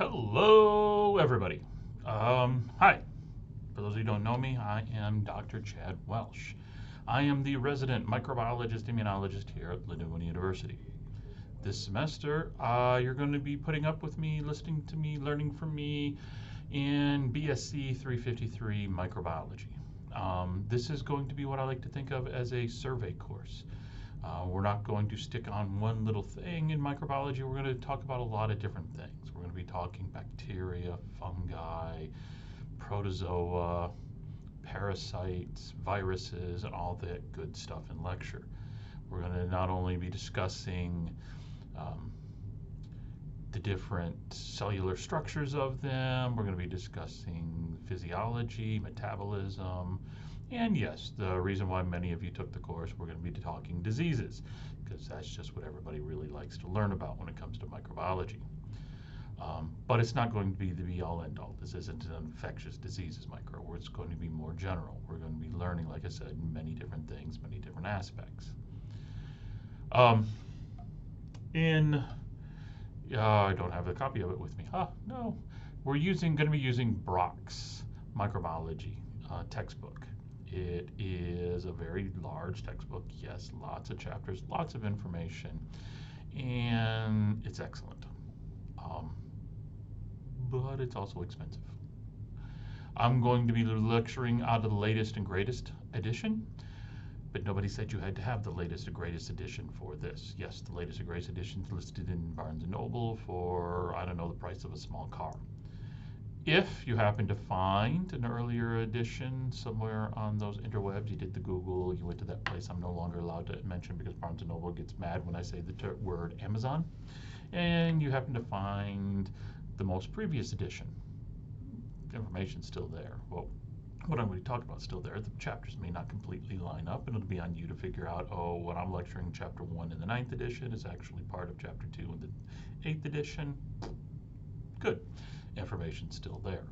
Hello, everybody. Hi. For those who don't know me, I am Dr. Chad Welsh. I am the resident microbiologist immunologist here at Ladue University. This semester, you're going to be putting up with me, listening to me, learning from me in BSC 353 microbiology. This is going to be what I like to think of as a survey course. We're not going to stick on one little thing in microbiology. We're going to talk about a lot of different things. We're going to be talking bacteria, fungi, protozoa, parasites, viruses, and all that good stuff in lecture. We're going to not only be discussing um, the different cellular structures of them, we're going to be discussing physiology, metabolism, and yes, the reason why many of you took the course, we're going to be talking diseases, because that's just what everybody really likes to learn about when it comes to microbiology. But it's not going to be the be-all, end-all. This isn't an infectious diseases micro, where it's going to be more general. We're going to be learning, like I said, many different things, many different aspects. Um, in I don't have a copy of it with me. No. We're going to be using Brock's microbiology textbook. It is a very large textbook. Yes, lots of chapters, lots of information, and it's excellent. Um, but it's also expensive. I'm going to be lecturing out of the latest and greatest edition, but nobody said you had to have the latest and greatest edition for this. Yes, the latest and greatest edition is listed in Barnes & Noble for, I don't know, the price of a small car. If you happen to find an earlier edition somewhere on those interwebs, you did the Google, you went to that place I'm no longer allowed to mention because Barnes & Noble gets mad when I say the word Amazon, and you happen to find the most previous edition, the information's still there. Well, what I'm going to talk about is still there. The chapters may not completely line up, and it'll be on you to figure out, oh, what I'm lecturing chapter 1 in the 9th edition is actually part of chapter 2 in the 8th edition. Good. Information's still there.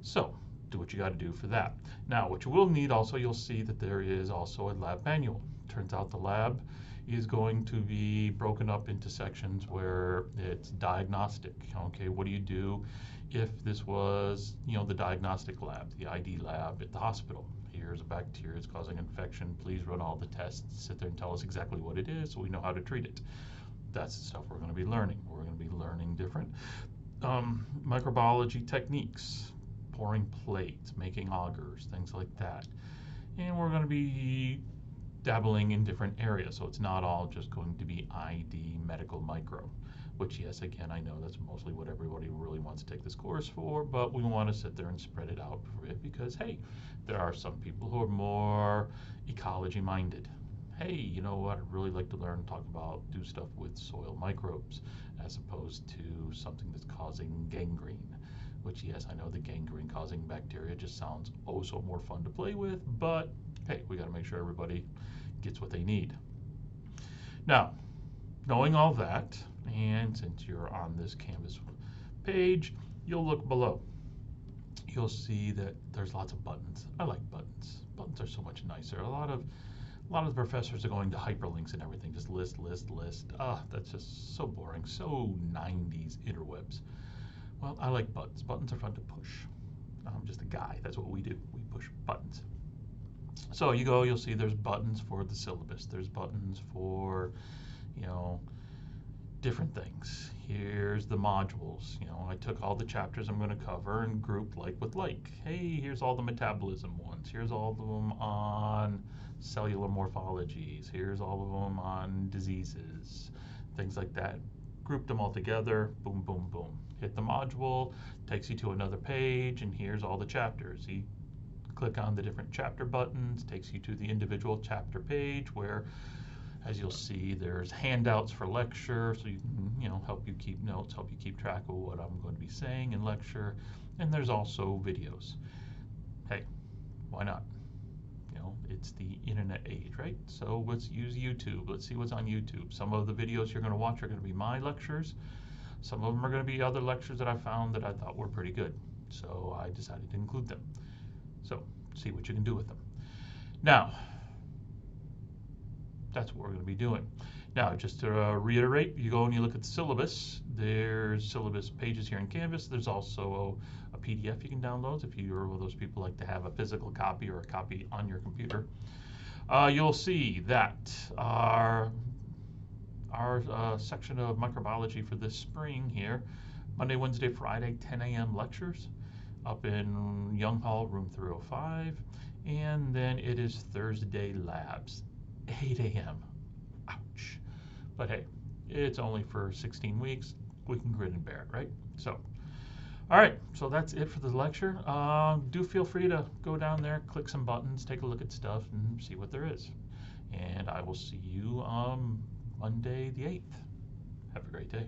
So, do what you got to do for that. Now, what you will need also, you'll see that there is also a lab manual. Turns out the lab is going to be broken up into sections where it's diagnostic. Okay, what do you do if this was, the diagnostic lab, the ID lab at the hospital? Here's a bacteria that's causing infection. Please run all the tests. Sit there and tell us exactly what it is so we know how to treat it. That's the stuff we're going to be learning. We're going to be learning different microbiology techniques, pouring plates, making augers, things like that. And we're going to be dabbling in different areas, so it's not all just going to be ID medical micro, which, yes, again, I know that's mostly what everybody really wants to take this course for, but we want to sit there and spread it out for it because, hey, there are some people who are more ecology minded. Hey, you know what, I'd really like to learn, do stuff with soil microbes as opposed to something that's causing gangrene, which, yes, I know the gangrene causing bacteria just sounds oh so more fun to play with, but hey, we got to make sure everybody gets what they need. Now, knowing all that, and since you're on this Canvas page, you'll look below. You'll see that there's lots of buttons. I like buttons. Buttons are so much nicer. A lot of the professors are going to hyperlinks and everything. Just list. That's just so boring. So 90s interwebs. Well, I like buttons. Buttons are fun to push. I'm just a guy. That's what we do. We push buttons. So you'll see there's buttons for the syllabus. There's buttons for, different things. Here's the modules. I took all the chapters I'm going to cover and grouped like with like. Hey, here's all the metabolism ones. Here's all of them on cellular morphologies. Here's all of them on diseases, things like that. Grouped them all together. Boom, boom, boom. Hit the module, takes you to another page, and here's all the chapters. You click on the different chapter buttons, takes you to the individual chapter page where, as you'll see, there's handouts for lecture, so you can, help you keep notes, help you keep track of what I'm going to be saying in lecture, and there's also videos. Hey, why not? It's the internet age, right? So let's use YouTube. Let's see what's on YouTube. Some of the videos you're going to watch are going to be my lectures. Some of them are going to be other lectures that I found that I thought were pretty good. So I decided to include them. So see what you can do with them. Now, that's what we're going to be doing. Now, just to reiterate, you go and you look at the syllabus. There's syllabus pages here in Canvas. There's also a PDF you can download if you're one of those people like to have a physical copy or a copy on your computer. You'll see that our section of microbiology for this spring here, Monday, Wednesday, Friday, 10 a.m. lectures up in Young Hall, room 305. And then it is Thursday labs, 8 a.m. Ouch. But hey, it's only for 16 weeks. We can grin and bear it, right? So, all right, so that's it for the lecture. Do feel free to go down there, click some buttons, take a look at stuff, and see what there is. And I will see you Monday the 8th. Have a great day.